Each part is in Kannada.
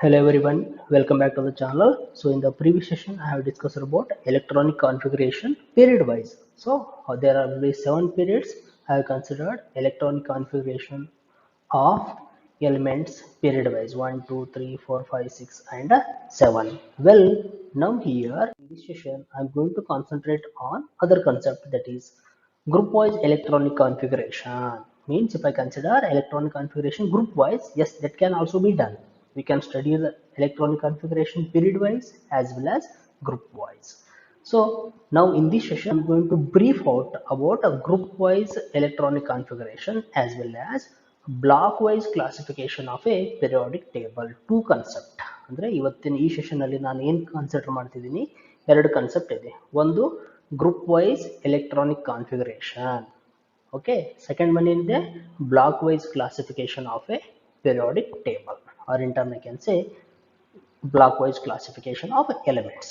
Hello everyone, welcome back to the channel. So in the previous session, I have discussed about electronic configuration period wise. So there are only 7 periods. I have considered electronic configuration of elements period wise 1, 2, 3, 4, 5, 6 and 7. Well, now here in this session, I am going to concentrate on other concept, that is group wise electronic configuration. Means if I consider electronic configuration group wise, yes, that can also be done. We can study the electronic configuration period wise as well as group wise. So now in this session, I'm going to brief out about a group wise electronic configuration as well as block wise classification of a periodic table. Two concept. ಅಂದ್ರೆ ಇವತ್ತಿನ ಈ ಸೆಷನ್ ಅಲ್ಲಿ ನಾನು ಏನು ಕನ್ಸಿಡರ್ ಮಾಡ್ತಿದ್ದೀನಿ, ಎರಡು ಕಾನ್ಸೆಪ್ಟ್ ಇದೆ. ಒಂದು group wise electronic configuration, okay. Second one ಇದೆ block wise classification of a periodic table, or in turn I can say block wise classification of elements.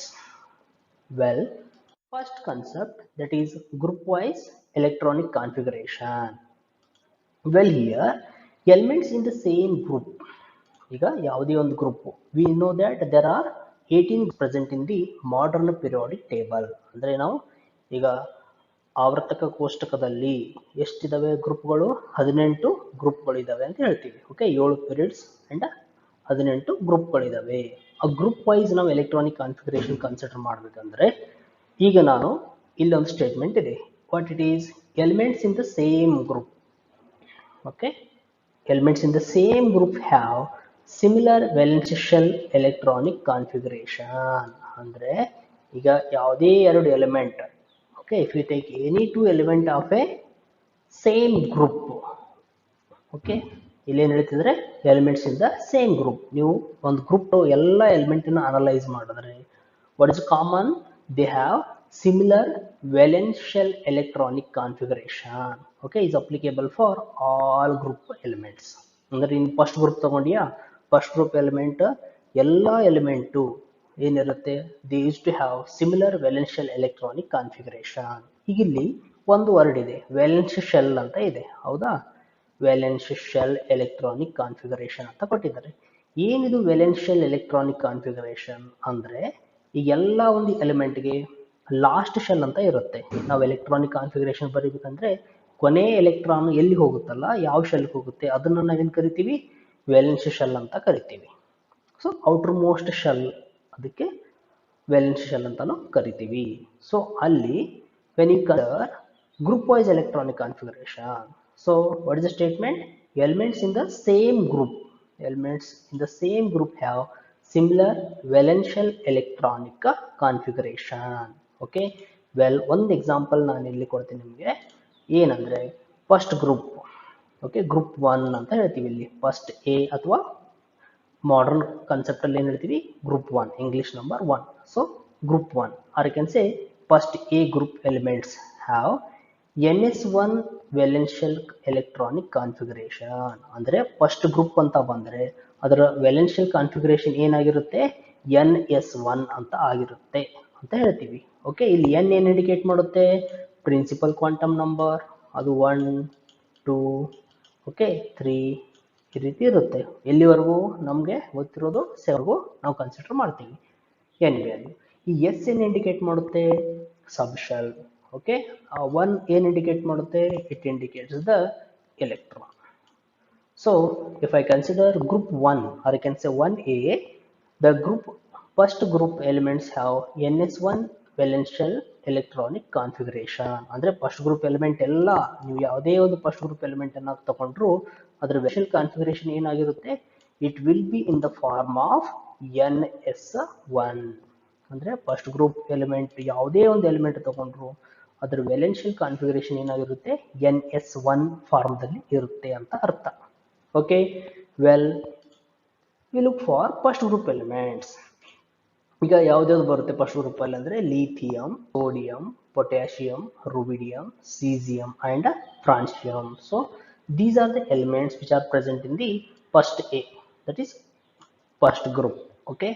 Well, first concept, that is group wise electronic configuration. Well, here elements in the same group, ಈಗ ಯಾವುದೇ ಒಂದು group, we know that there are 18 present in the modern periodic table. ಅಂದ್ರೆ ನಾವು ಈಗ ಆವರ್ತಕ ಕೋಷ್ಟಕದಲ್ಲಿ ಎಷ್ಟಿದಾವೆ ಗ್ರೂಪ್ಗಳು, 18 ಗ್ರೂಪ್ಗಳು ಇದಾವೆ ಅಂತ ಹೇಳ್ತೀವಿ. Okay, 7 periods and 18 ಗ್ರೂಪ್ಗಳಿದಾವೆ. ಆ ಗ್ರೂಪ್ ವೈಸ್ ನಾವು ಎಲೆಕ್ಟ್ರಾನಿಕ್ ಕಾನ್ಫಿಗರೇಷನ್ ಕನ್ಸಿಡರ್ ಮಾಡ್ಬೇಕಂದ್ರೆ, ಈಗ ನಾನು ಇಲ್ಲೊಂದು ಸ್ಟೇಟ್ಮೆಂಟ್ ಇದೆ. What it is? Elements in the same group. Okay, elements in the same group have similar valence shell electronic configuration. ಅಂದ್ರೆ ಈಗ ಯಾವುದೇ ಎರಡು element, okay, if you take any two element of a same group, okay, ಇಲ್ಲೇನು ಹೇಳ್ತಿದ್ರೆ elements in the same group. ನೀವು ಒಂದು ಗ್ರೂಪ್ ಎಲ್ಲ ಎಲಿಮೆಂಟನ್ನು ಅನಲೈಸ್ ಮಾಡಿದ್ರೆ what is common? They have similar valence shell electronic configuration. Okay, is applicable for all group elements. ಅಂದ್ರೆ ಇನ್ ಫಸ್ಟ್ ಗ್ರೂಪ್ ತಗೊಂಡಿಯಾ, ಫಸ್ಟ್ ಗ್ರೂಪ್ ಎಲಿಮೆಂಟ್ ಎಲ್ಲ ಎಲಿಮೆಂಟು ಏನಿರುತ್ತೆ, they use to have similar valence shell electronic configuration. ಈಗ ಇಲ್ಲಿ ಒಂದು ವರ್ಡ್ ಇದೆ, valence shell ಅಂತ ಇದೆ, ಹೌದಾ? valence shell electronic configuration ಅಂತ ಕೊಟ್ಟಿದ್ದಾರೆ. ಏನಿದು valence shell electronic configuration ಅಂದ್ರೆ, ಈ ಎಲ್ಲ ಒಂದು ಎಲಿಮೆಂಟ್ಗೆ ಲಾಸ್ಟ್ ಶೆಲ್ ಅಂತ ಇರುತ್ತೆ. ನಾವು ಎಲೆಕ್ಟ್ರಾನಿಕ್ ಕಾನ್ಫಿಗರೇಷನ್ ಬರೀಬೇಕಂದ್ರೆ ಕೊನೆ ಎಲೆಕ್ಟ್ರಾನ್ ಎಲ್ಲಿ ಹೋಗುತ್ತಲ್ಲ, ಯಾವ ಶೆಲ್ಗೆ ಹೋಗುತ್ತೆ, ಅದನ್ನು ನಾವೇನು ಕರಿತೀವಿ? ವೇಲೆನ್ಸ್ ಶೆಲ್ ಅಂತ ಕರಿತೀವಿ. ಸೊ ಔಟರ್ ಮೋಸ್ಟ್ ಶೆಲ್, ಅದಕ್ಕೆ ವೇಲೆನ್ಸ್ ಶೆಲ್ ಅಂತಾನು ಕರಿತೀವಿ. ಸೊ ಅಲ್ಲಿ when you consider group wise electronic configuration, so what is the statement? Elements in the same group, elements in the same group have similar valence shell electronic configuration. Okay, well ಒಂದು ಎಕ್ಸಾಂಪಲ್ ನಾನು ಇಲ್ಲಿ ಕೊಡ್ತೀನಿ ನಿಮಗೆ. ಏನಂದರೆ ಫಸ್ಟ್ ಗ್ರೂಪ್, ಓಕೆ, ಗ್ರೂಪ್ 1 ಅಂತ ಹೇಳ್ತೀವಿ ಇಲ್ಲಿ. ಫಸ್ಟ್ ಎ ಅಥವಾ ಮಾಡರ್ನ್ ಕಾನ್ಸೆಪ್ಟಲ್ಲಿ ಏನು ಹೇಳ್ತೀವಿ? Group 1, English number 1. So group 1, or you can say first A group elements have NS1 valence shell electronic configuration. ಅಂದರೆ ಫಸ್ಟ್ ಗ್ರೂಪ್ ಅಂತ ಬಂದರೆ ಅದರ valence shell configuration ಏನಾಗಿರುತ್ತೆ? NS1 ಅಂತ ಆಗಿರುತ್ತೆ ಅಂತ ಹೇಳ್ತೀವಿ. ಓಕೆ, ಇಲ್ಲಿ ಎನ್ ಏನು ಇಂಡಿಕೇಟ್ ಮಾಡುತ್ತೆ? ಪ್ರಿನ್ಸಿಪಲ್ ಕ್ವಾಂಟಮ್ ನಂಬರ್, ಅದು 1, 2, ಓಕೆ, 3 ಈ ರೀತಿ ಇರುತ್ತೆ. ಎಲ್ಲಿವರೆಗೂ ನಮಗೆ ಗೊತ್ತಿರೋದು 7ವರೆಗೂ ನಾವು ಕನ್ಸಿಡರ್ ಮಾಡ್ತೀವಿ ಎನ್ ವ್ಯಾಲ್ಯೂ. ಈ ಎಸ್ ಏನು ಇಂಡಿಕೇಟ್ ಮಾಡುತ್ತೆ? ಸಬ್ ಶೆಲ್. ಓಕೆ, 1 ಏನು ಇಂಡಿಕೇಟ್ ಮಾಡುತ್ತೆ? It indicates the electron. So if I consider group 1, or I can say 1A, the first group elements have NS1 valence shell electronic configuration. ಅಂದ್ರೆ ಫಸ್ಟ್ ಗ್ರೂಪ್ ಎಲಿಮೆಂಟ್ ಎಲ್ಲ, ನೀವು ಯಾವುದೇ ಒಂದು ಫಸ್ಟ್ ಗ್ರೂಪ್ ಎಲಿಮೆಂಟ್ ಅನ್ನ ತಗೊಂಡ್ರು ಅದರ valence shell configuration ಏನಾಗಿರುತ್ತೆ? It will be in the form of NS1. ಅಂದ್ರೆ ಫಸ್ಟ್ ಗ್ರೂಪ್ ಎಲಿಮೆಂಟ್ ಯಾವುದೇ ಒಂದು ಎಲಿಮೆಂಟ್ ತಗೊಂಡ್ರು ಅದರ valence shell configuration ಏನಾಗಿರುತ್ತೆ? NS1 ಫಾರ್ಮ್ದಲ್ಲಿ ಇರುತ್ತೆ ಅಂತ ಅರ್ಥ. Okay, well, we look for first group elements. ಈಗ ಯಾವ್ದಾವ್ದು ಬರುತ್ತೆ ಫಸ್ಟ್ ಗ್ರೂಪ್ ಅಲ್ಲಿ ಅಂದ್ರೆ lithium, sodium, potassium, rubidium, caesium and francium. So these are the elements which are present in the first A, that is first group. Okay,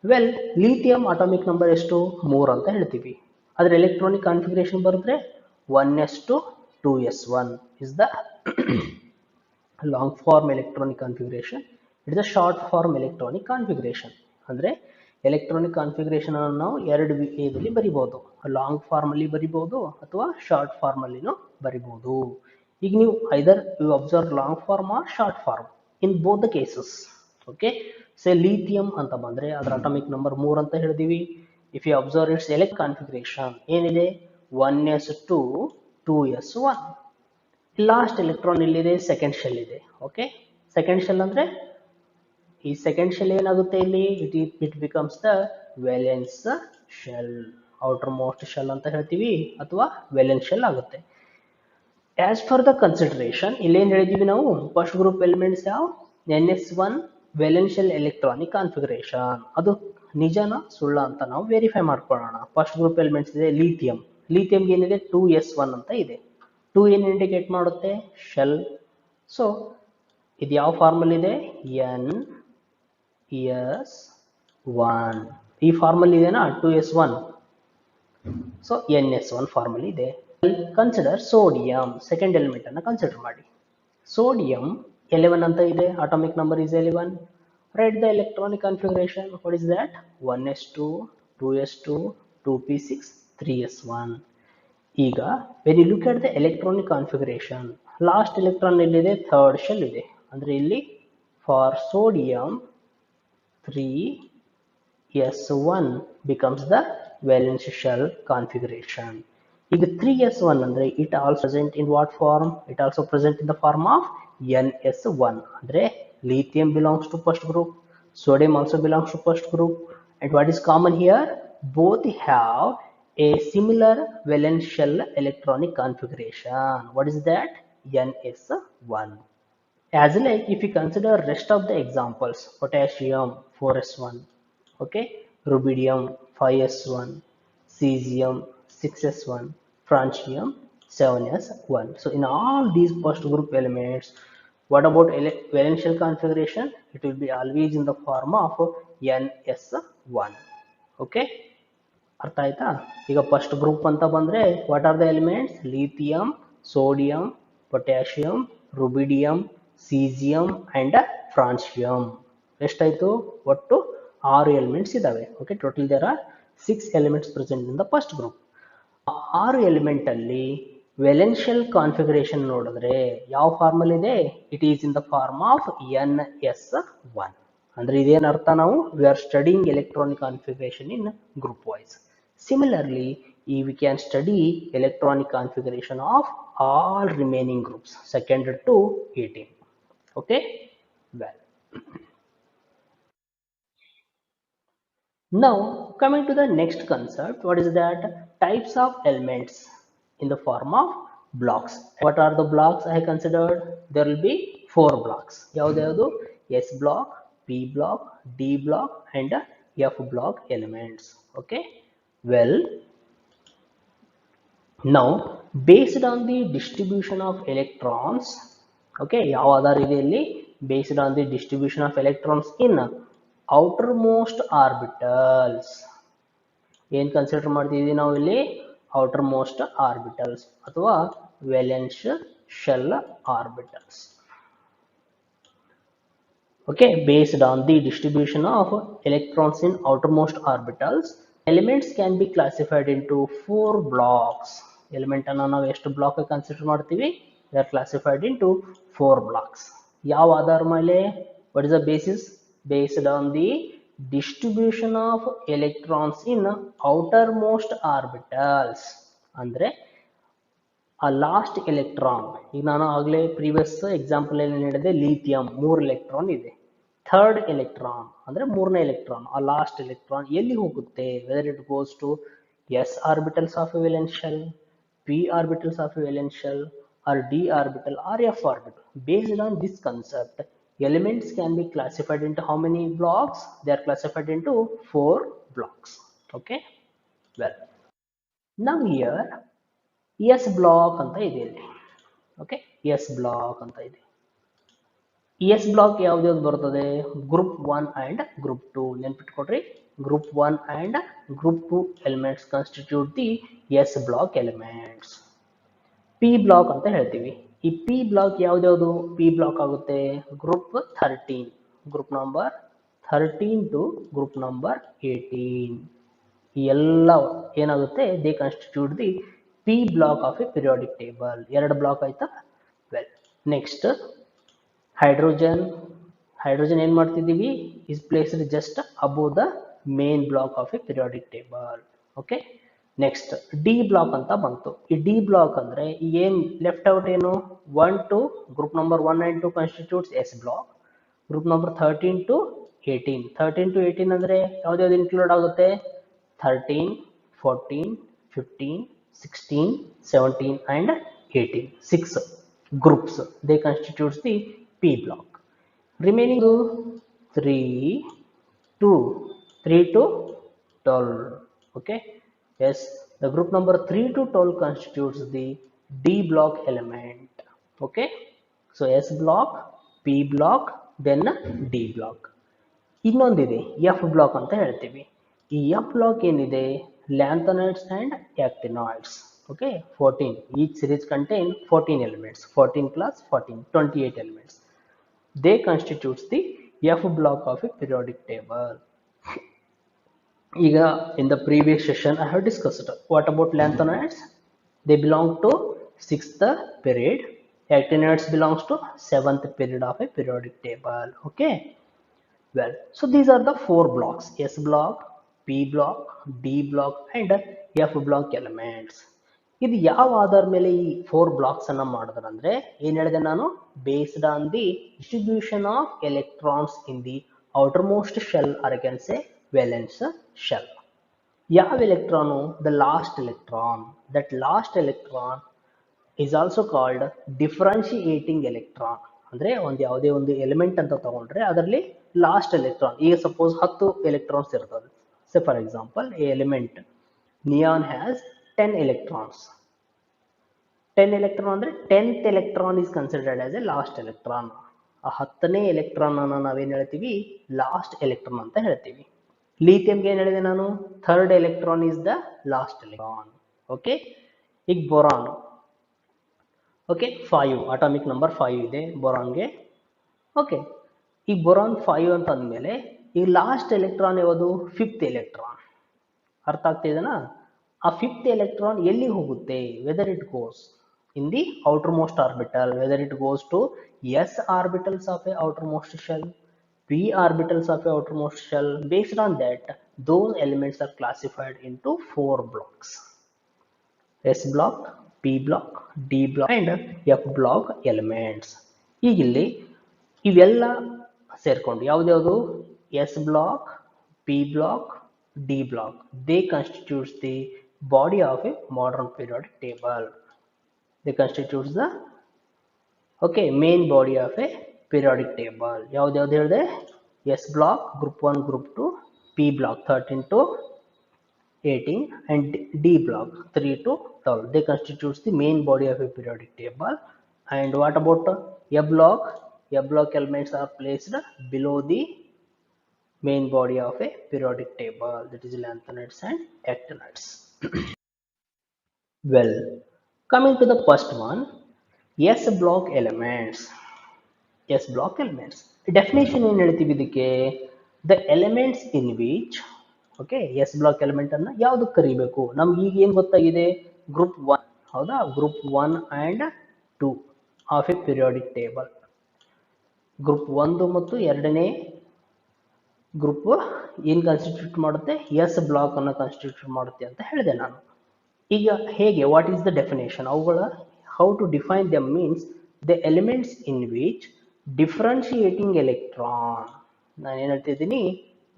well, lithium atomic number ಎಷ್ಟು? 3 ಅಂತ ಹೇಳ್ತೀವಿ. ಅದರ ಎಲೆಕ್ಟ್ರಾನಿಕ್ ಕಾನ್ಫಿಗರೇಷನ್ ಬರೆದ್ರೆ 1s2 2s1 is the long form electronic configuration. It's a short form electronic configuration. ಅಂದರೆ ಎಲೆಕ್ಟ್ರಾನಿಕ್ ಕಾನ್ಫಿಗರೇಷನ್ ಅನ್ನು ನಾವು ಎರಡು ವಿಧದಲ್ಲಿ ಬರಿಬೋದು, ಲಾಂಗ್ ಫಾರ್ಮ್ ಅಲ್ಲಿ ಬರಿಬೋದು ಅಥವಾ ಶಾರ್ಟ್ ಫಾರ್ಮ್ ಅಲ್ಲಿನೂ ಬರಿಬೋದು. ಈಗ ನೀವು either you observe long form or short form in both the cases. Okay, say lithium ಅಂತ ಬಂದ್ರೆ ಅದರ ಅಟಾಮಿಕ್ ನಂಬರ್ 3 ಅಂತ ಹೇಳಿದೀವಿ. If you observe its electronic configuration ಏನಿದೆ 1s2 2s1. ಲಾಸ್ಟ್ ಎಲೆಕ್ಟ್ರಾನ್ ಇಲ್ಲಿದೆ, ಸೆಕೆಂಡ್ ಶೆಲ್ ಇದೆ. ಓಕೆ, ಸೆಕೆಂಡ್ ಶೆಲ್ ಅಂದ್ರೆ ಈ ಸೆಕೆಂಡ್ ಶೆಲ್ ಏನಾಗುತ್ತೆ ಇಲ್ಲಿ, it becomes the valence shell, outer most shell ಅಂತ ಹೇಳ್ತೀವಿ ಅಥವಾ ವೇಲೆನ್ಸ್ ಶೆಲ್ ಆಗುತ್ತೆ. ಆಸ್ ಫಾರ್ ದ ಕನ್ಸಿಡರೇಷನ್ ಇಲ್ಲಿ ಏನ್ ಹೇಳಿದೀವಿ ನಾವು, ಫಸ್ಟ್ ಗ್ರೂಪ್ ಎಲಿಮೆಂಟ್ಸ್ ಯಾವ NS1 valence shell electronic configuration, ಅದು ನಿಜನ ಸುಳ್ಳ ಅಂತ ನಾವು ವೆರಿಫೈ ಮಾಡ್ಕೊಳ್ಳೋಣ. ಫಸ್ಟ್ ಗ್ರೂಪ್ ಎಲಿಮೆಂಟ್ಸ್ ಇದೆ ಲಿಥಿಯಂ, ಲಿಥಿಯಂ ಏನಿದೆ 2s1 ಅಂತ ಇದೆ. 2 ಏನು ಇಂಡಿಕೇಟ್ ಮಾಡುತ್ತೆ, ಶೆಲ್. ಸೊ ಇದು ಯಾವ ಫಾರ್ಮಲ್ ಇದೆ, NS1, ಈ ಫಾರ್ಮಲ್ ಇದೆನಾ 2s1, ಸೊ NS1 ಫಾರ್ಮಲ್ ಇದೆ. ಕನ್ಸಿಡರ್ ಸೋಡಿಯಂ, ಸೆಕೆಂಡ್ ಎಲಿಮೆಂಟ್ ಅನ್ನ ಕನ್ಸಿಡರ್ ಮಾಡಿ. ಸೋಡಿಯಂ 11 ಅಂತ ಇದೆ, atomic number is 11. Right the electronic configuration, what is that, 1s2 2s2 2p6 3s1. ಈಗ when you look at the electronic configuration, last electron ಎಲ್ಲಿದೆ, ಥರ್ಡ್ ಶೆಲ್ ಇದೆ. ಅಂದ್ರೆ ಇಲ್ಲಿ for sodium 3s1 becomes the valence shell configuration. ಈಗ 3s1 ಅಂದ್ರೆ it also present in what form, it also present in the form of NS1. ಅಂದ್ರೆ lithium belongs to first group, sodium also belongs to first group, and what is common here, both have a similar valence shell electronic configuration. What is that, NS1. As like if you consider rest of the examples, potassium 4s1, okay, rubidium 5s1, cesium 6s1, francium 7s1. So in all these first group elements, what about valence shell configuration, it will be always in the form of NS1. okay, ಅರ್ಥ ಆಯ್ತಾ. ಈಗ ಫಸ್ಟ್ ಗ್ರೂಪ್ ಅಂತ ಬಂದ್ರೆ what are the elements, lithium, sodium, potassium, rubidium, caesium and francium. ಎಷ್ಟಾಯ್ತು, ಒಟ್ಟು 6 ಎಲಿಮೆಂಟ್ಸ್ ಇದಾವೆ. Okay, total there are 6 elements present in the first group. 6 element ಅಲ್ಲಿ ವೇಲೆನ್ಸ್ ಶೆಲ್ ಕಾನ್ಫಿಗರೇಷನ್ ನೋಡಿದ್ರೆ ಯಾವ ಫಾರ್ಮಲ್ ಇದೆ, it is in the form of NS1. ಅಂದ್ರೆ ಇದೇನ್ ಅರ್ಥ, ನಾವು we are studying electronic configuration in group wise. Similarly, we can study electronic configuration of all remaining groups, second to 18. Okay, well. Now coming to the next concept, what is that, types of elements in the form of blocks. What are the blocks I considered, there will be 4 blocks. ಯಾವ್ದು, S block, P block, D block and F block elements. Okay, well, now based on the distribution of electrons, okay, ಯಾವ ಆಧಾರ ಇದೆ ಇಲ್ಲಿ, based on the distribution of electrons in outermost orbitals, ಏನ್ ಕನ್ಸಿಡರ್ ಮಾಡ್ತಿದೀವಿ ನಾವು ಇಲ್ಲಿ, outermost orbitals ಅಥವಾ valence shell orbitals. okay, based on the distribution of electrons in outermost orbitals, elements can be classified into 4 blocks. Element ಅನ್ನು ನಾವು ಎಷ್ಟು ಬ್ಲಾಕ್ ಕನ್ಸಿಡರ್ ಮಾಡ್ತೀವಿ, they are classified into 4 blocks. ಯಾವ ಆಧಾರ ಮೇಲೆ, what is the basis, based on the distribution of electrons in outermost orbitals. ಅಂದ್ರೆ ಆ ಲಾಸ್ಟ್ ಎಲೆಕ್ಟ್ರಾನ್, ಈಗ ನಾನು ಆಗಲೇ ಪ್ರೀವಿಯಸ್ ಎಕ್ಸಾಂಪಲ್ ಅಲ್ಲಿ ಹೇಳಿದೆ, ಲಿಥಿಯಂ 3 ಎಲೆಕ್ಟ್ರಾನ್ ಇದೆ, ಥರ್ಡ್ ಎಲೆಕ್ಟ್ರಾನ್ ಅಂದ್ರೆ 3ನೇ ಎಲೆಕ್ಟ್ರಾನ್, ಆ ಲಾಸ್ಟ್ ಎಲೆಕ್ಟ್ರಾನ್ ಎಲ್ಲಿ ಹೋಗುತ್ತೆ, whether it goes to S orbitals of a valence shell, P orbitals of a valence shell or D orbital or F orbital. Based on this concept, elements can be classified into how many blocks, they are classified into 4 blocks. Okay, well, now here S block ಅಂತ ಇದೆ ಇಲ್ಲಿ. ಓಕೆ, S block ಅಂತ ಇದೆ. S block ಯಾವ್ದು ಬರ್ತದೆ, ಗ್ರೂಪ್ 1 ಅಂಡ್ ಗ್ರೂಪ್ 2. ನೆನ್ಪಿಟ್ಕೊಡ್ರಿ, group 1 and group 2 elements constitute the S block elements. P block ಅಂತ ಹೇಳ್ತೀವಿ. ಈ P block ಯಾವ್ದು P block ಆಗುತ್ತೆ, group 13. group number 13 to group number 18. ಈ ಎಲ್ಲ ಏನಾಗುತ್ತೆ, they constitute the p block of a periodic table. ಎರಡು ಬ್ಲಾಕ್ ಆಯ್ತಾ. Well, next hydrogen. ಹೈಡ್ರೋಜನ್ ಏನು ಮಾಡ್ತಿದ್ದೀವಿ, is placed just above the main block of a periodic table. Okay, next d block ಅಂತ ಬಂತು. ಈ ಡಿ ಬ್ಲಾಕ್ ಅಂದ್ರೆ ಏನು ಲೆಫ್ಟ್ ಔಟ್ ಏನು, 1 to group number 1 and 2 constitutes s block. Group number 13 to 18. 13 to 18 ಅಂದ್ರೆ ಯಾವ್ದು ಇನ್ಕ್ಲೂಡ್ ಆಗುತ್ತೆ, 13, 14, 15, 16, 17 and 18. 6 groups. They constitutes the P block. Remaining 3 to 12. Okay. Yes, the group number 3 to 12 constitutes the D block element. Okay. So S block, P block, then D block. ಇನ್ನೊಂದಿದೆ ಎಫ್ ಬ್ಲಾಕ್ ಅಂತ ಹೇಳ್ತೀವಿ. ಈ ಎಫ್ ಬ್ಲಾಕ್ ಏನಿದೆ, lanthanides and actinides. Okay, 14. Each series contain 14 elements. 14 plus 14, 28 elements. They constitutes the F block of a periodic table. ಈಗ in the previous session I have discussed what about lanthanides. They belong to 6th period. Actinides belongs to 7th period of a periodic table. Okay. Well, so these are the 4 blocks: S block, P block, D block and F block elements. ಇದು ಯಾವ ಆಧಾರ ಮೇಲೆ ಈ 4 ಬ್ಲಾಕ್ಸ್ ಅನ್ನ ಮಾಡಿದ್ರು ಅಂದ್ರೆ, ಏನ್ ಹೇಳಿದೆ ನಾನು, based on the distribution of electrons in the outer most shell or I can say valence shell. ಯಾವ electron, the last electron. That last electron is also called differentiating electron. ಅಂದ್ರೆ ಒಂದು ಯಾವುದೇ ಒಂದು ಎಲಿಮೆಂಟ್ ಅಂತ ತಗೊಂಡ್ರೆ ಅದರಲ್ಲಿ ಲಾಸ್ಟ್ ಎಲೆಕ್ಟ್ರಾನ್, ಈಗ ಸಪೋಸ್ 10 ಎಲೆಕ್ಟ್ರಾನ್ಸ್ ಇರ್ತದೆ. Say for example A element neon has 10 electrons. 10 electron ಅಂದ್ರೆ 10th electron is considered as a last electron. ಆ 10ನೇ ಎಲೆಕ್ಟ್ರಾನ್ ಅನ್ನು ನಾವೇನ್ ಹೇಳ್ತೀವಿ, ಲಾಸ್ಟ್ ಎಲೆಕ್ಟ್ರಾನ್ ಅಂತ ಹೇಳ್ತೀವಿ. ಲಿಥಿಯಂಗೆ ಏನ್ ಹೇಳಿದೆ ನಾನು, 3rd electron is the last electron. Okay, ಈಗ ಬೋರಾನ್. ಓಕೆ, 5 ಅಟಾಮಿಕ್ ನಂಬರ್ 5 ಇದೆ ಬೋರಾನ್ಗೆ. ಓಕೆ, ಈ ಬೋರಾನ್ 5 ಅಂತ ಅಂದಮೇಲೆ ಈ ಲಾಸ್ಟ್ ಎಲೆಕ್ಟ್ರಾನ್ ಯಾವುದು, 5th ಎಲೆಕ್ಟ್ರಾನ್. ಅರ್ಥ ಆಗ್ತಿದೆನಾ? ಆ 5th ಎಲೆಕ್ಟ್ರಾನ್ ಎಲ್ಲಿ ಹೋಗುತ್ತೆ, whether it goes in the outermost orbital, whether it goes to s orbitals of a outermost shell, p orbitals of a outermost shell. Based on that those elements are classified into 4 blocks: S block, P block, D block and F block elements. ಈಗ ಇಲ್ಲಿ ಇವೆಲ್ಲ ಸೇರ್ಕೊಂಡು ಯಾವ್ದ್ಯಾವುದು, S block, P block, D block, they constitutes the body of a modern periodic table. They constitutes the main body of a periodic table. ಯಾವ್ದು ಹೇಳಿದೆ, S block group 1 group 2, P block 13 to 18 and D block 3 to 12. They constitutes the main body of a periodic table. And what about F block? F block elements are placed below the main body of a periodic table, that is lanthanides and actinides. Well, coming to the first one, S block elements. S block elements definition ಏನು ಹೇಳ್ತೀವಿ ಇದಕ್ಕೆ, the elements in which, okay, s block element ಅನ್ನ ಯಾವ್ದಕ್ಕೆ ಕರಿಬೇಕು, ನಮ್ಗೆ ಈಗ ಏನ್ ಗೊತ್ತಾಗಿದೆ, ಗ್ರೂಪ್ 1 ಹೌದಾ, group 1 and 2 of a periodic table. Group 1 ಮತ್ತು 2ನೇ ಗ್ರೂಪ್ ಏನ್ ಕಾನ್ಸ್ಟಿಟ್ಯೂಟ್ ಮಾಡುತ್ತೆ, ಎಸ್ ಬ್ಲಾಕ್ ಅನ್ನು ಕಾನ್ಸ್ಟಿಟ್ಯೂಟ್ ಮಾಡುತ್ತೆ ಅಂತ ಹೇಳಿದೆ ನಾನು. ಈಗ ಹೇಗೆ, ವಾಟ್ ಈಸ್ ದ ಡೆಫಿನೇಷನ್, ಅವುಗಳ how to define them means the elements in which differentiating electron. ನಾನು ಏನ್ ಹೇಳ್ತಿದ್ದೀನಿ,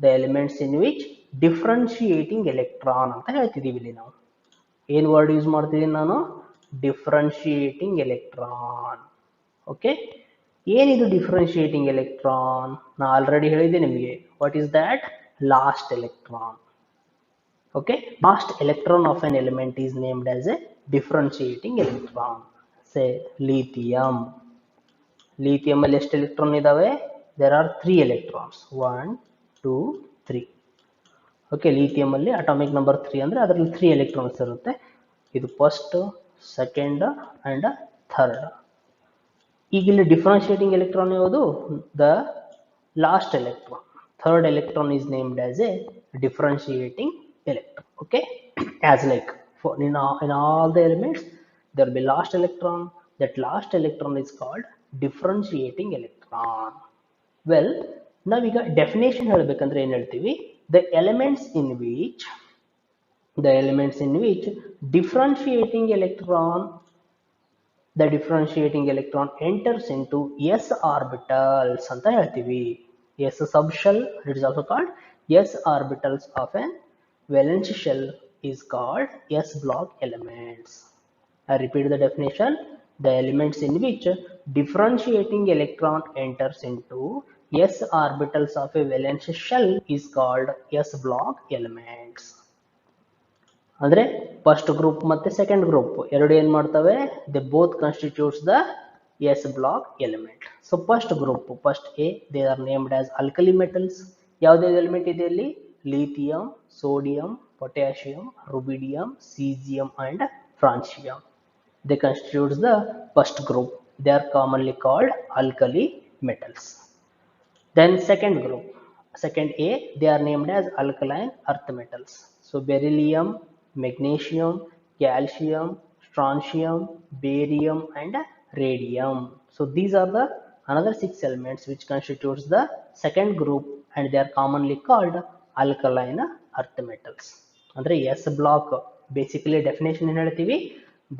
the elements in which differentiating electron ಅಂತ ಹೇಳ್ತಿದ್ದೀವಿ. ಇಲ್ಲಿ ನಾವು ಏನ್ ವರ್ಡ್ ಯೂಸ್ ಮಾಡ್ತಿದ್ದೀನಿ ನಾನು, ಡಿಫ್ರೆನ್ಶಿಯೇಟಿಂಗ್ ಎಲೆಕ್ಟ್ರಾನ್. ಓಕೆ, ಏನಿದು ಡಿಫ್ರೆನ್ಶಿಯೇಟಿಂಗ್ ಎಲೆಕ್ಟ್ರಾನ್, ನಾ ಆಲ್ರೆಡಿ ಹೇಳಿದೆ ನಿಮಗೆ, what is that, last electron. Okay, last electron of an element is named as a differentiating electron. Say lithium. Lithium ಅಲ್ಲಿ ಎಷ್ಟು ಎಲೆಕ್ಟ್ರಾನ್ ಇದಾವೆ, there are 3 electrons, 1 2 3. Okay, lithium ಅಲ್ಲಿ ಅಟಾಮಿಕ್ ನಂಬರ್ 3 ಅಂದ್ರೆ ಅದರಲ್ಲಿ 3 ಎಲೆಕ್ಟ್ರಾನ್ಸ್ ಇರುತ್ತೆ. ಇದು ಫಸ್ಟ್, ಸೆಕೆಂಡ್ ಅಂಡ್ ಥರ್ಡ್. ಈಗ ಇಲ್ಲಿ ಡಿಫ್ರೆನ್ಶಿಯೇಟಿಂಗ್ ಎಲೆಕ್ಟ್ರಾನ್ ಯಾವುದು, the last electron. Third electron is named as a differentiating electron. Okay, as like for in all the elements there will be last electron. That last electron is called differentiating electron. Well, now we got definition ಹೇಳಬೇಕಂದ್ರೆ ಏನು ಹೇಳ್ತೀವಿ? The elements in which differentiating electron enters into s orbitals ಅಂತ ಹೇಳ್ತೀವಿ. S subshell, it is also called s orbitals of an valence shell is called s block elements. I repeat the definition. The elements in which differentiating electron enters into s orbitals of a valence shell is called s block elements. ಅಂದ್ರೆ ಫಸ್ಟ್ ಗ್ರೂಪ್ ಮತ್ತೆ ಸೆಕೆಂಡ್ ಗ್ರೂಪ್ ಎರಡು ಏನು ಮಾಡ್ತವೆ? They both constitutes the s block element. So first group, first A, they are named as alkali metals. ಯಾವುದೇ ಎಲಿಮೆಂಟ್ ಇದೆ ಇಲ್ಲಿ? Lithium, sodium, potassium, rubidium, caesium and francium. They constitutes the first group. They are commonly called alkali metals. Then second group, second A, they are named as alkaline earth metals. So beryllium, magnesium, calcium, strontium, barium and radium. So these are the another 6 elements which constitutes the second group and they are commonly called alkaline earth metals. Andre S block basically definition ಏನು ಹೇಳ್ತೀವಿ?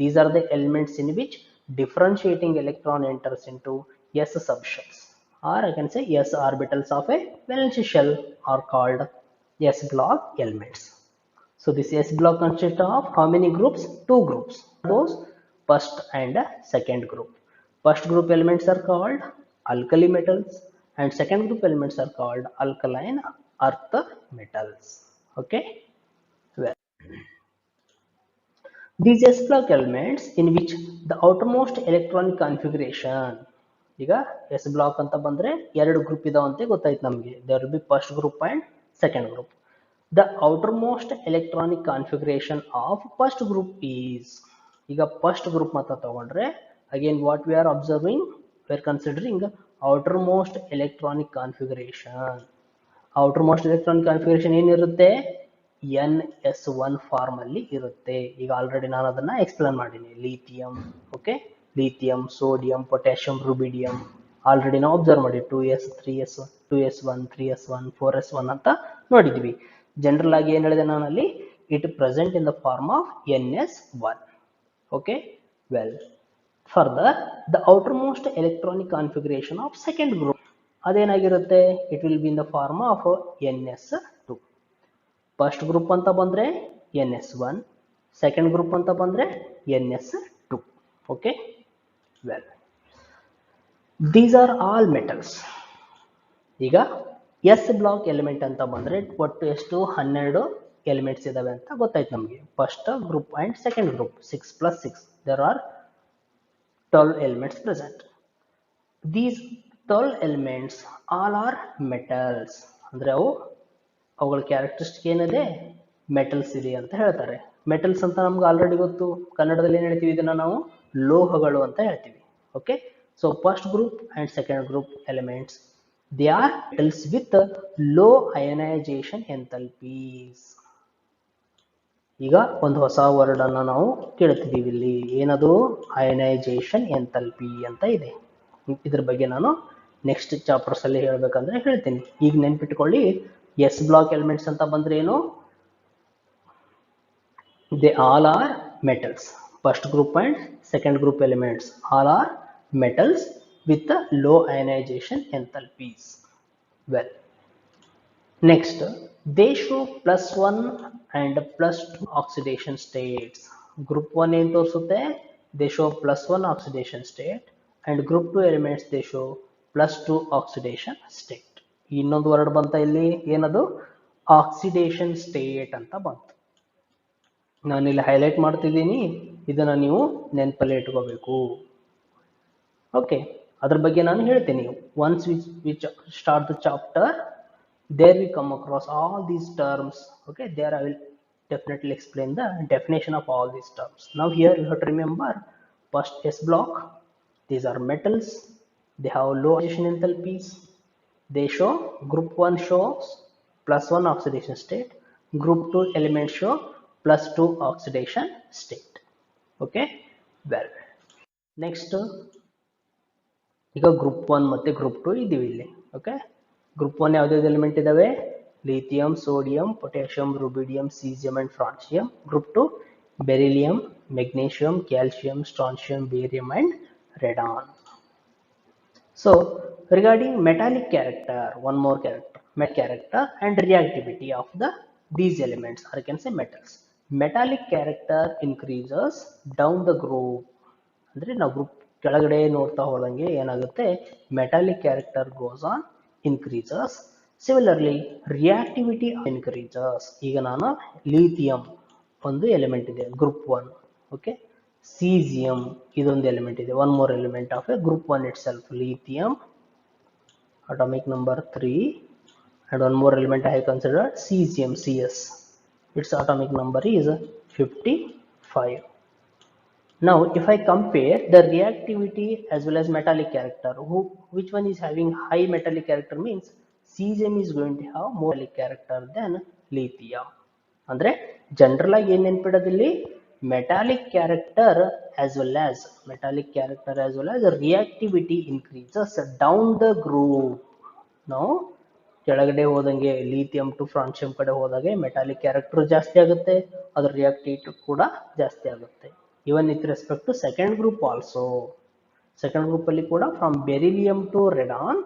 These are the elements in which differentiating electron enters into S subshells, or I can say s orbitals of a valence shell are called s block elements. So this s block consists of how many groups? 2 groups. Those first and second group. First group elements are called alkali metals and second group elements are called alkaline earth metals. Okay, well, these s block elements in which the outermost electronic configuration, ಈಗ ಎಸ್ ಬ್ಲಾಕ್ ಅಂತ ಬಂದ್ರೆ ಎರಡು ಗ್ರೂಪ್ ಇದಾವಂತೆ ಗೊತ್ತಾಯ್ತು ನಮಗೆ. There will be first group and second group. The outer most electronic configuration of first group is, ಈಗ ಫಸ್ಟ್ ಗ್ರೂಪ್ ಅಂತ ತಗೊಂಡ್ರೆ again what we are observing, we are considering outer most electronic configuration. Outer most electronic configuration ಏನಿರುತ್ತೆ? NS1 ಫಾರ್ಮ್ ಅಲ್ಲಿ ಇರುತ್ತೆ. ಈಗ ಆಲ್ರೆಡಿ ನಾನು ಅದನ್ನ ಎಕ್ಸ್ಪ್ಲೇನ್ ಮಾಡೀನಿ. Lithium, okay, lithium, sodium, potassium, ರುಬಿಡಿಯಂ already ನಾವು ಅಬ್ಸರ್ವ್ ಮಾಡಿ 2s 3s 2s1 3s1 4s1 ಅಂತ ನೋಡಿದ್ವಿ. ಜನರಲ್ ಆಗಿ ಏನು ಹೇಳಿದೆ ನಾನು ಅಲ್ಲಿ? It present in the form of NS1. Okay, well, further the outer most electronic configuration of second group ಅದೇನಾಗಿರುತ್ತೆ? It will be in the form of NS2. First group ಅಂತ ಬಂದ್ರೆ NS1, ಸೆಕೆಂಡ್ ಗ್ರೂಪ್ ಅಂತ ಬಂದ್ರೆ NS2. Okay, well, these are all metals. ಈಗ ಎಸ್ ಬ್ಲಾಕ್ ಎಲಿಮೆಂಟ್ ಅಂತ ಬಂದ್ರೆ ಒಟ್ಟು ಎಷ್ಟು? 12 ಎಲಿಮೆಂಟ್ಸ್ ಇದಾವೆ ಅಂತ ಗೊತ್ತಾಯ್ತು ನಮಗೆ. First group and second group 6 + 6 there are 12 elements present. These 12 elements all are metals. ಅಂದ್ರೆ ಅವುಗಳ ಕ್ಯಾರೆಕ್ಟರಿಸ್ಟಿಕ್ ಏನಿದೆ? ಮೆಟಲ್ಸ್ ಇದೆ ಅಂತ ಹೇಳ್ತಾರೆ. ಮೆಟಲ್ಸ್ ಅಂತ ನಮ್ಗೆ ಆಲ್ರೆಡಿ ಗೊತ್ತು. ಕನ್ನಡದಲ್ಲಿ ಏನು ಹೇಳ್ತೀವಿ? ಇದನ್ನ ನಾವು ಲೋಹಗಳು ಅಂತ ಹೇಳ್ತೀವಿ. Okay, so first group and second group elements they are metals with low ionisation enthalpies. ಈಗ ಒಂದು ಹೊಸ ವರ್ಡ್ ಅನ್ನ ನಾವು ಕೇಳ್ತಿದ್ದೀವಿ ಇಲ್ಲಿ. ಏನದು? ಅಯನೈಸೇಷನ್ ಎಂಥಾಲ್ಪಿ ಅಂತ ಇದೆ. ಇದ್ರ ಬಗ್ಗೆ ನಾನು ನೆಕ್ಸ್ಟ್ ಚಾಪ್ಟರ್ಸ್ ಅಲ್ಲಿ ಹೇಳ್ಬೇಕಂದ್ರೆ ಹೇಳ್ತೀನಿ. ಈಗ ನೆನ್ಪಿಟ್ಕೊಳ್ಳಿ, ಎಸ್ ಬ್ಲಾಕ್ ಎಲಿಮೆಂಟ್ಸ್ ಅಂತ ಬಂದ್ರೆ ಏನು? They all are metals. First group and second group elements all R metals with the low ionization enthalpies. Well, next, they show +1 and +2 oxidation states. Group 1 ಏನು ತೋರಿಸುತ್ತೆ? They show +1 oxidation state and group 2 elements they show +2 oxidation state. ಇನ್ನೊಂದು ವರ್ಡ್ ಬಂತ ಇಲ್ಲಿ, ಏನದು? ಆಕ್ಸಿಡೇಷನ್ ಸ್ಟೇಟ್ ಅಂತ ಬಂತು. ನಾನಿಲ್ಲಿ ಹೈಲೈಟ್ ಮಾಡ್ತಿದ್ದೀನಿ, ಇದನ್ನ ನೀವು ನೆನಪಲ್ಲಿ ಇಟ್ಕೋಬೇಕು. ಓಕೆ, ಅದ್ರ ಬಗ್ಗೆ ನಾನು ಹೇಳ್ತೀನಿ. Once we start the chapter, there we come across all these terms. Okay, there I will definitely explain the definition of all these terms. Now here you have to remember, first S block, these are metals, they have low oxidation enthalpies. they show group 1 shows +1 oxidation state, group 2 elements show +2 oxidation state. Okay, well, next ಈಗ ಗ್ರೂಪ್ 1 ಮತ್ತೆ ಗ್ರೂಪ್ 2 ಇದೀವಿ ಇಲ್ಲಿ. ಓಕೆ, ಗ್ರೂಪ್ 1 ಯಾವ್ದು ಎಲಿಮೆಂಟ್ ಇದಾವೆ? Lithium, sodium, potassium, rubidium, caesium and francium. Group 2 beryllium, magnesium, calcium, strontium, barium and radon. So regarding metallic character, one more character, character and reactivity of these elements, or I can say metals. Metallic character increases down the group. ಅಂದ್ರೆ ನಾವು ಗ್ರೂಪ್ ಕೆಳಗಡೆ ನೋಡ್ತಾ ಹೋದಂಗೆ ಏನಾಗುತ್ತೆ, metallic character goes on increases. Similarly reactivity increases. ಈಗ ನಾನು ಲಿಥಿಯಂ ಒಂದು ಎಲಿಮೆಂಟ್ ಇದೆ ಗ್ರೂಪ್ 1. ಓಕೆ, cesium ಇದೊಂದು ಎಲಿಮೆಂಟ್ ಇದೆ, one more element of a group 1 itself, lithium, atomic number 3, and one more element I have considered cesium, Cs. Its atomic number is 55. Now if I compare the reactivity as well as metallic character, which one is having high metallic character means cesium is going to have more metallic character than lithium. ಅಂದ್ರೆ ಜನರಲ್ ಆಗಿ ಏನು ನೆನಪಿಡೋದಿಲ್ಲಿ, metallic character as well as reactivity increases down the group. ನಾವು ಕೆಳಗಡೆ ಹೋದಂಗೆ ಲಿಥಿಯಂ ಟು ಫ್ರಾನ್ಸಿಯಂ ಕಡೆ ಹೋದಾಗೆ ಮೆಟಾಲಿಕ್ ಕ್ಯಾರೆಕ್ಟರ್ ಜಾಸ್ತಿ ಆಗುತ್ತೆ, ಅದರ ರಿಯಾಕ್ಟಿವಿಟಿ ಕೂಡ ಜಾಸ್ತಿ ಆಗುತ್ತೆ. Even with respect to second group also. Second group ಅಲ್ಲಿ ಕೂಡ from beryllium to radon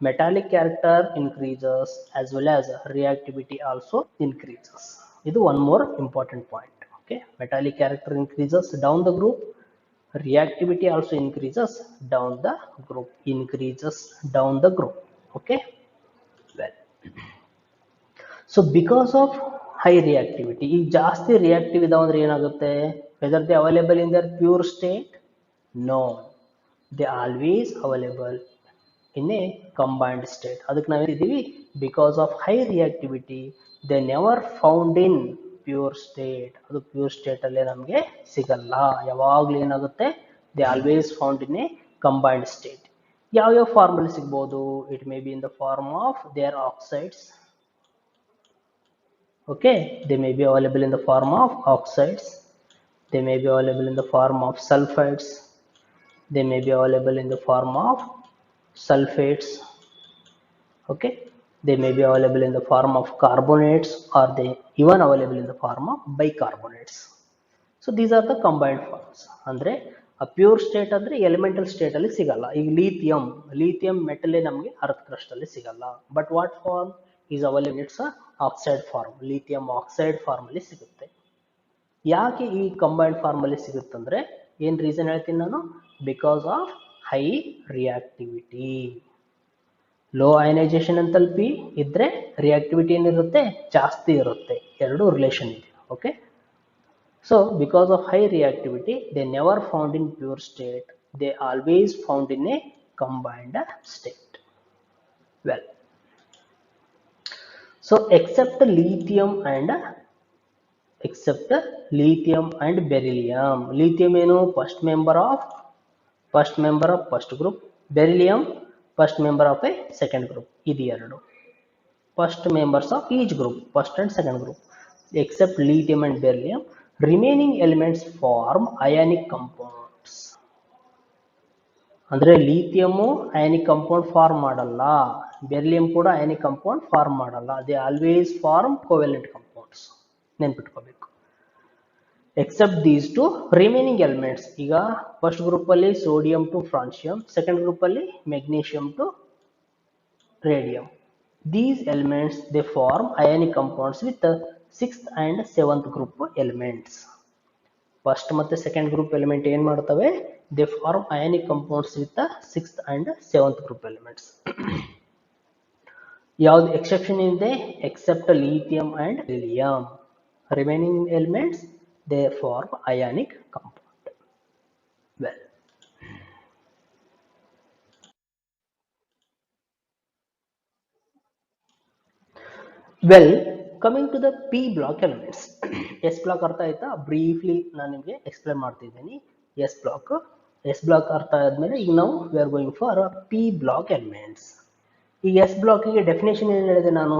metallic character increases as well as reactivity also increases. ಇದು one more important point. Okay, metallic character increases down the group, reactivity also increases down the group. Okay, well, so because of high reactivity, ಈ ಜಾಸ್ತಿ ರಿಯಾಕ್ಟಿವ್ ಇದಾವ ಅಂದ್ರೆ ಏನಾಗುತ್ತೆ, whether they available in their pure state? No, they always available in a combined state. ಅದಕ್ಕೆ ನಾವು ಹೇಳಿದೀವಿ, because of high reactivity they never found in pure state. ಅದು ಪ್ಯೂರ್ ಸ್ಟೇಟ್ ಅಲ್ಲೇ ನಮಗೆ ಸಿಗಲ್ಲ. ಯಾವಾಗಲೂ ಏನಾಗುತ್ತೆ, they always found in a combined state. ಯಾವ್ಯಾವ ಫಾರ್ಮ್ ಅಲ್ಲಿ ಸಿಗ್ಬೋದು? It may be in the form of their oxides. Okay, they may be available in the form of oxides, they may be available in the form of sulphides, they may be available in the form of sulfates. Okay, they may be available in the form of carbonates, or they even available in the form of bicarbonates. So these are the combined forms. ಅಂದ್ರೆ a pure state ಅಂದ್ರೆ elemental state ಅಲ್ಲಿ ಸಿಗಲ್ಲ. ಈಗ lithium metal ನಮಗೆ ಅರ್ತ್ ಕ್ರಸ್ಟ್ ಅಲ್ಲಿ ಸಿಗಲ್ಲ. But what form is available? It's a oxide form, lithium oxide form ಅಲ್ಲಿ ಸಿಗುತ್ತೆ. ಯಾಕೆ ಈ ಕಂಬೈನ್ಡ್ ಫಾರ್ಮ್ ಅಲ್ಲಿ ಸಿಗುತ್ತಂದ್ರೆ ಏನ್ ರೀಸನ್ ಹೇಳ್ತೀನಿ ನಾನು? Because of high reactivity. Low ionisation enthalpy ಇದ್ರೆ ರಿಯಾಕ್ಟಿವಿಟಿ ಏನಿರುತ್ತೆ, ಜಾಸ್ತಿ ಇರುತ್ತೆ. ಎರಡು ರಿಲೇಷನ್ ಇದೆ. Okay, so because of high reactivity they never found in pure state, they always found in a combined state. Well, so except lithium and beryllium. Lithium ಏನು first member of first group, beryllium first member of a second group. ಇದು ಎರಡು first members of each group, first and second group. Accept lithium and beryllium, remaining elements form ionic compounds. ಅಂದ್ರೆ ಲಿಥಿಯಂ ಅಯಾನಿಕ್ ಕಂಪೌಂಡ್ ಫಾರ್ಮ್ ಮಾಡಲ್ಲ, ಬೆರಿಲಿಯಂ ಕೂಡ ಅಯಾನಿಕ್ ಕಂಪೌಂಡ್ ಫಾರ್ಮ್ ಮಾಡಲ್ಲ. They always form covalent compounds, ನೆನ್ಪಿಟ್ಕೋಬೇಕು. Except these two remaining elements. ಈಗ ಫಸ್ಟ್ ಗ್ರೂಪ್ ಅಲ್ಲಿ sodium to francium, second group ಅಲ್ಲಿ magnesium to radium. These elements they form ionic compounds with sixth and seventh group elements. First ಮತ್ತೆ ಸೆಕೆಂಡ್ ಗ್ರೂಪ್ ಎಲಿಮೆಂಟ್ ಏನ್ ಮಾಡ್ತವೆ, they form ionic compounds with sixth and seventh group elements. ಯಾವ್ದು ಎಕ್ಸೆಪ್ಷನ್ ಇದೆ? Except lithium and beryllium. Remaining elements they form ionic compound. Well, coming to the p block elements. S block ಅರ್ಥ ಆಯ್ತಾ? ಬ್ರೀಫ್ಲಿ ನಾನು ನಿಮಗೆ ಎಕ್ಸ್ಪ್ಲೇನ್ ಮಾಡ್ತಿದ್ದೀನಿ. S block ಅರ್ಥ ಆದ್ಮೇಲೆ ಈಗ ನಾವು we are going for p block elements. ಈ ಎಸ್ ಬ್ಲಾಕಿಗೆ ಡೆಫಿನೇಷನ್ ಏನು ಹೇಳಿದೆ ನಾನು,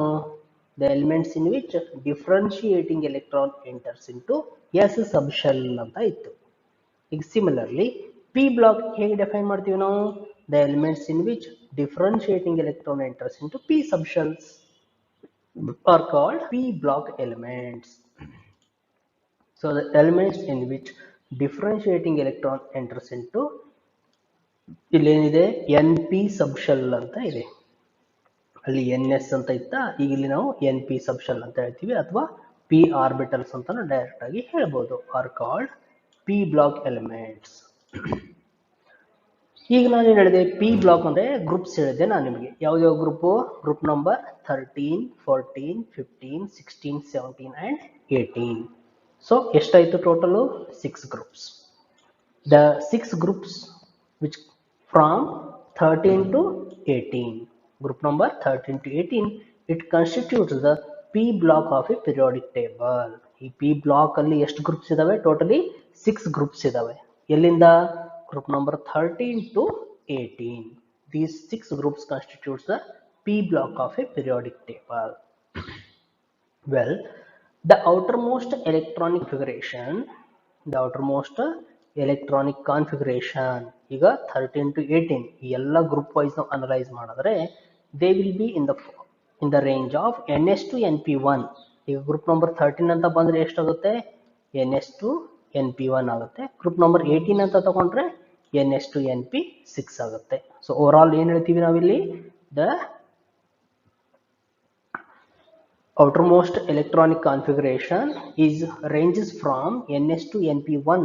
the elements in which differentiating electron enters into S subshell ಅಂತ ಇತ್ತು. ಈಗ ಸಿಮಿಲರ್ಲಿ ಪಿ ಬ್ಲಾಕ್ ಹೇಗೆ ಡಿಫೈನ್ ಮಾಡ್ತೀವಿ ನಾವು, the elements in which differentiating electron enters into P subshells are called p block elements. So the elements in which differentiating electron enters into ಇಲ್ಲೇನಿದೆ ಎನ್ ಪಿ ಸಬ್ಶೆಲ್ ಅಂತ ಇದೆ, ಅಲ್ಲಿ ಎನ್ ಎಸ್ ಅಂತ ಇತ್ತಾ, ಈಗ ಇಲ್ಲಿ ನಾವು ಎನ್ ಪಿ ಸಬ್ಶೆಲ್ ಅಂತ ಹೇಳ್ತೀವಿ ಅಥವಾ ಪಿ ಆರ್ಬಿಟಲ್ಸ್ ಅಂತ ಡೈರೆಕ್ಟ್ ಆಗಿ ಹೇಳ್ಬೋದು, are called p block elements. ಈಗ ನಾನು ಏನು ಹೇಳಿದೆ, ಪಿ ಬ್ಲಾಕ್ ಅಂದರೆ ಗ್ರೂಪ್ಸ್ ಹೇಳಿದೆ ನಾನು ನಿಮಗೆ. ಯಾವ್ಯಾವ group, group number 13, 14, 15, 16, 17 and 18. So ಎಷ್ಟಾಯಿತು total, 6 groups. The 6 groups which from 13 to 18, group number 13 to 18, it constitutes the p block of a periodic table. ಈ p ಬ್ಲಾಕ್ ಅಲ್ಲಿ ಎಷ್ಟು ಗ್ರೂಪ್ಸ್ ಇದಾವೆ, ಟೋಟಲಿ 6 ಗ್ರೂಪ್ಸ್ ಇದಾವೆ. ಎಲ್ಲಿಂದ, group number 13 to 18. These 6 groups constitutes the p block of a periodic table. Well, the outermost electronic configuration, ಈಗ 13 to 18 ಈ ಎಲ್ಲ ಗ್ರೂಪ್ ವೈಸ್ ನಾವು ಅನಲೈಸ್ ಮಾಡಿದ್ರೆ they will be in the range of ns to np1. ಈಗ ಗ್ರೂಪ್ ನಂಬರ್ 13 ಅಂತ ಬಂದ್ರೆ ಎಷ್ಟಾಗುತ್ತೆ, ns to np1 ಆಗುತ್ತೆ. ಗ್ರೂಪ್ ನಂಬರ್ 18 ಅಂತ ತಗೊಂಡ್ರೆ ns to np6 ಆಗುತ್ತೆ. ಸೊ ಓವರ್ ಆಲ್ ಏನು ಹೇಳ್ತೀವಿ ನಾವಿಲ್ಲಿ, the outermost electronic configuration is ranges from ns to np1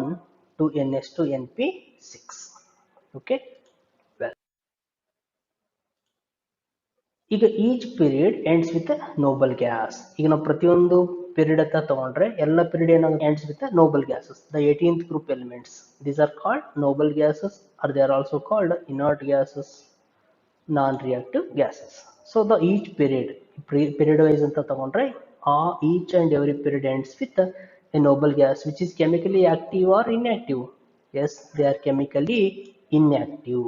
to ns to np6. Okay, well, ಈಗ each period ends with a noble gas. ಈಗ ನಾವು ಪ್ರತಿಯೊಂದು ಪೀರಿಯಡ್ ಅಂತ ತಗೊಂಡ್ರೆ ಎಲ್ಲ ಪೀರಿಯಡ್ ಏನಾಗುತ್ತೆ, ends with a noble gases. The 18th group elements, these are called noble gases, or they are also called inert gases, non-reactive gases. So the each period wise ಅಂತ ತಗೊಂಡ್ರೆ each and every period ends with a noble gas which is chemically active or inactive. Yes, they are chemically inactive.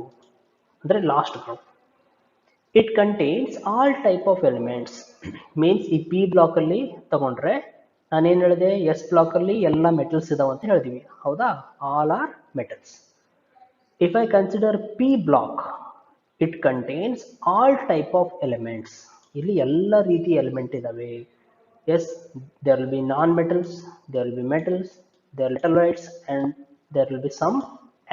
ಅಂದ್ರೆ last group. It contains all type of elements. Means ಈ ಪಿ ಬ್ಲಾಕ್ ಅಲ್ಲಿ ತಗೊಂಡ್ರೆ ನಾನೇನು ಹೇಳಿದೆ, ಎಸ್ ಬ್ಲಾಕ್ ಅಲ್ಲಿ ಎಲ್ಲ ಮೆಟಲ್ಸ್ ಇದಾವೆ ಅಂತ ಹೇಳಿದೀವಿ, ಹೌದಾ, all are metals. If I consider p block, it contains all type of elements. ಇಲ್ಲಿ ಎಲ್ಲ ರೀತಿಯ ಎಲಿಮೆಂಟ್ ಇದಾವೆ. Yes, there will be non-metals, there will be metals, there are metalloids and there will be some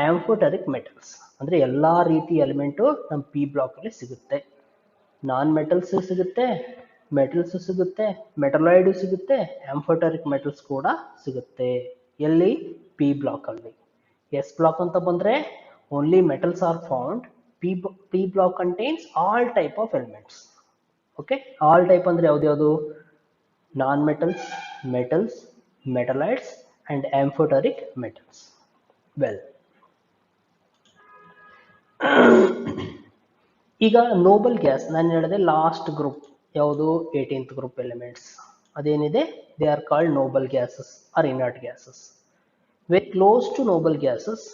amphoteric metals. ಅಂದ್ರೆ ಎಲ್ಲಾ ರೀತಿಯ ಎಲಿಮೆಂಟು ನಮ್ಮ ಪಿ ಬ್ಲಾಕ್ ಅಲ್ಲಿ ಸಿಗುತ್ತೆ. ನಾನ್ ಮೆಟಲ್ಸ್ ಸಿಗುತ್ತೆ, ಮೆಟಲ್ಸ್ ಸಿಗುತ್ತೆ, ಮೆಟಲಾಯ್ಡ್ ಸಿಗುತ್ತೆ, ಆಂಫೋಟರಿಕ್ ಮೆಟಲ್ಸ್ ಕೂಡ ಸಿಗುತ್ತೆ. ಎಲ್ಲಿ, ಪಿ ಬ್ಲಾಕ್ ಅಲ್ಲಿ. ಎಸ್ ಬ್ಲಾಕ್ ಅಂತ ಬಂದ್ರೆ only metals are found. P block contains all type of elements. Okay, all type ಅಂದ್ರೆ ಯಾವ್ದು, non metals, metals, metalloids and amphoteric metals. Well, ಈಗ ನೋಬಲ್ ಗ್ಯಾಸ್ ನಾನು ಹೇಳಿದೆ ಲಾಸ್ಟ್ ಗ್ರೂಪ್ ಯಾವುದು, 18th ಗ್ರೂಪ್ ಎಲಿಮೆಂಟ್ಸ್, ಅದೇನಿದೆ, they are called noble gases are inert gases. Very close to noble gases,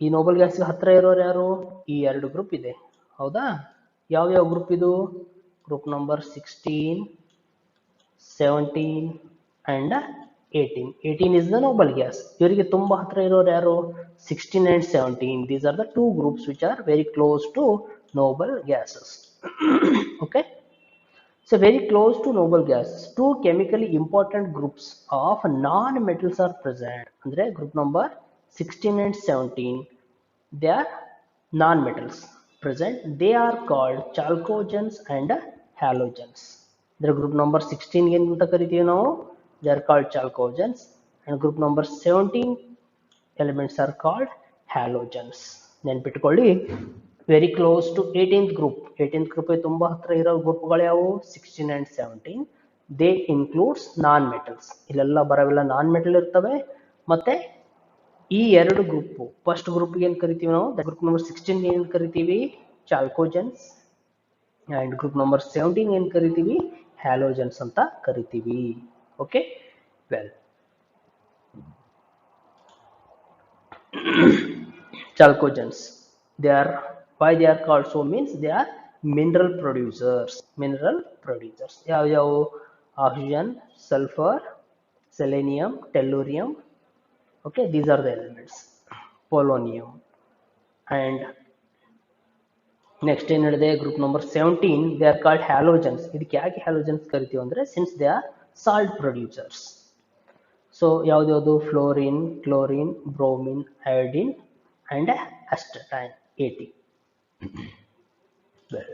ಈ ನೋಬಲ್ ಗ್ಯಾಸ್ಗೆ ಹತ್ರ ಇರೋರು ಯಾರು, ಈ ಎರಡು ಗ್ರೂಪ್ ಇದೆ, ಹೌದಾ. ಯಾವ ಗ್ರೂಪ್ ಇದು, group number 16, 17 and 18. 18 is the noble gas. ಇವರಿಗೆ ತುಂಬಾ ಹತ್ರ ಇರೋರು ಯಾರು, 16 and 17. These are the two groups which are very close to noble gases. Okay, so very close to noble gases, two chemically important groups of non-metals are present. ಅಂದ್ರೆ group number 16 and 17, they are non-metals present. They are called chalcogens and halogens. The group number 16 ಏನಂತ ಕರಿತೀವಿ ನಾವು, they are called chalcogens, and group number 17 elements are called halogens. ನೆನ್ಪಿಟ್ಕೊಳ್ಳಿ, very close to 18th group. 18th group ತುಂಬಾ ಹತ್ರ ಇರೋ ಗ್ರೂಪ್ಗಳು ಯಾವುವು, 16 and 17. They includes non metals. ಇಲ್ಲೆಲ್ಲ ಬರವೆಲ್ಲ ನಾನ್ ಮೆಟಲ್ ಇರ್ತವೆ. ಮತ್ತೆ ಈ ಎರಡು ಗ್ರೂಪ್, ಫಸ್ಟ್ ಗ್ರೂಪ್ ಏನ್ ಕರಿತೀವಿ ನಾವು, ಗ್ರೂಪ್ ನಂಬರ್ 16 ಏನ್ ಕರಿತೀವಿ, ಚಾಲ್ಕೋಜನ್ಸ್, ಅಂಡ್ ಗ್ರೂಪ್ ನಂಬರ್ 17 ಏನ್ ಕರಿತೀವಿ, ಹ್ಯಾಲೋಜನ್ಸ್ ಅಂತ ಕರಿತೀವಿ. Okay, well, chalcogens, they are, why they are called so means they are mineral producers ಯಾವ oxygen, sulfur, selenium, tellurium. Okay, these are the elements. Polonium. And next ಏನಿದೆ group number 17, they are called halogens. ಇದಕ್ಕೆ ಯಾಕೆ halogens ಕರಿತೀವಿ ಅಂದ್ರೆ since they are salt producers. So ಯಾವ್ದು fluorine, chlorine, bromine, iodine and astatine 80. Well,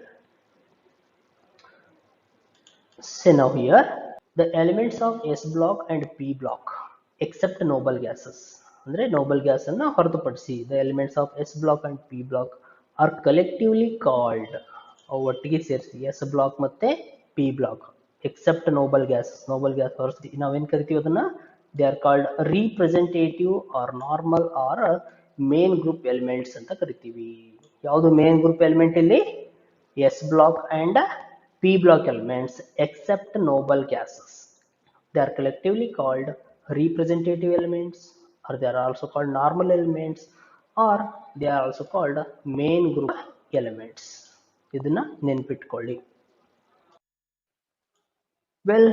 so now here the elements of S block and P block except noble gases. ಅಂದ್ರೆ noble gas ಅನ್ನು ಹೊರತುಪಡಿಸಿ the elements of S block and P block are collectively called ಒಟ್ಟಿಗೆ ಸೇರಿಸಿ S block ಮತ್ತೆ P block except noble gases ಹೊರತುಪಡಿಸಿ ನಾವೇನು ಕರಿತೀವಿ ಅದನ್ನ they are called representative or normal or main group elements ಅಂತ ಕರಿತೀವಿ. ಯಾವುದು main group element ಇಲ್ಲಿ S block and P block elements except noble gases. They are collectively called representative elements, or they are also called normal elements, or they are also called main group elements. ಇದನ್ನ ನೆನಪಿಟ್ಕೊಳ್ಳಿ. Well,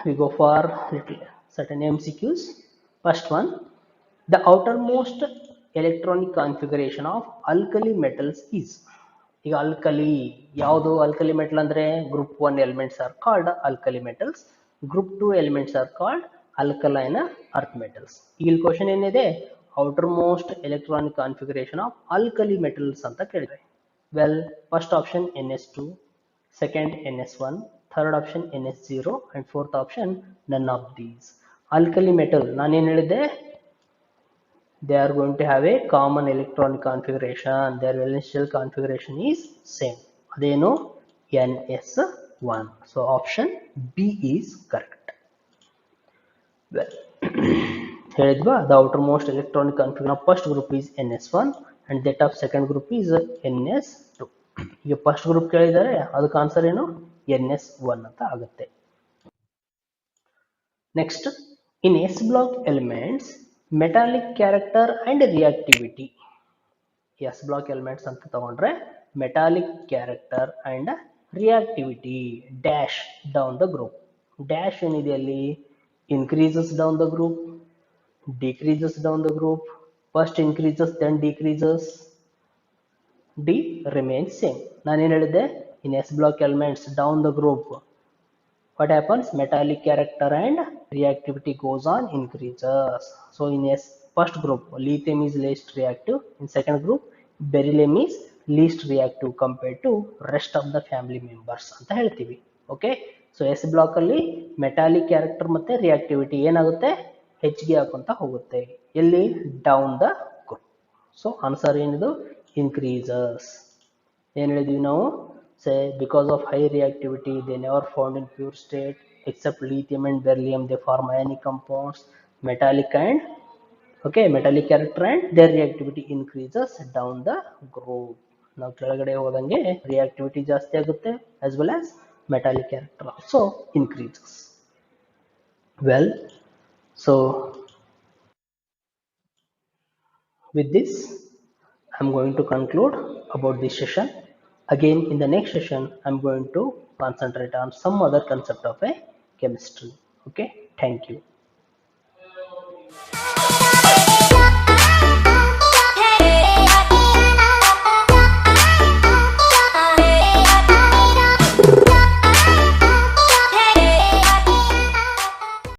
we go for little certain MCQs. First one, the outermost electronic configuration of alkali metals is. ಈಗ alkali ಯಾವುದು alkali metal ಅಂದ್ರೆ group 1 elements are called alkali metals, group 2 elements are called alkaline earth metals. ಇಲ್ಲಿ ಕ್ವೆಶ್ಚನ್ ಏನಿದೆ outermost electronic configuration of alkali metals ಅಂತ ಕೇಳಿದೆ. Well, first option NS2, second NS1, third option NS0 and fourth option none of these. Alkali metal ನಾನು ಏನು ಹೇಳಿದೆ, they are going to have a common electronic configuration, their valence shell configuration is same, adeno NS1. So option B is correct. Well, ಹೇಳಿದ್ವಾ the outermost electronic configuration of first group is NS1 and that of second group is NS2. ಈಗ ಫಸ್ಟ್ ಗ್ರೂಪ್ ಕೇಳಿದರೆ ಅದಕ್ಕೆ ಆನ್ಸರ್ ಏನು NS1 ಅಂತ ಆಗುತ್ತೆ. Next, in S block elements metallic character and reactivity. S block elements ಅಂತ ತಗೊಂಡ್ರೆ metallic character and reactivity dash down the group. Dash ಏನಿದೆ ಅಲ್ಲಿ increases down the group, decreases down the group, first increases then decreases, D remains same. ನಾನು ಏನು ಹೇಳಿದೆ, in S block elements down the group what happens, metallic character and reactivity goes on increases. So in S first group lithium is least reactive, in second group beryllium is least reactive compared to rest of the family members ಅಂತ ಹೇಳ್ತೀವಿ. ಓಕೆ, ಸೊ ಎಸ್ ಬ್ಲಾಕ್ ಅಲ್ಲಿ ಮೆಟಾಲಿಕ್ ಕ್ಯಾರೆಕ್ಟರ್ ಮತ್ತೆ ರಿಯಾಕ್ಟಿವಿಟಿ ಏನಾಗುತ್ತೆ, ಹೆಚ್ಚಿಗೆ ಹಾಕೊಂತ ಹೋಗುತ್ತೆ ಎಲ್ಲಿ, down the group. So answer ಏನಿದು increases. ಏನು ಹೇಳಿದ್ವಿ ನಾವು, say because of high reactivity they never found in pure state except lithium and beryllium, they form ionic compounds, metallic and metallic character and their reactivity increases down the group. ನಾವು ಕೆಳಗಡೆ ಹೋದಂಗೆ reactivity ಜಾಸ್ತಿ ಆಗುತ್ತೆ as well as metallic character also increases. Well, so with this I'm going to conclude about this session. Again, in the next session, I'm going to concentrate on some other concept of a chemistry. Okay, thank you.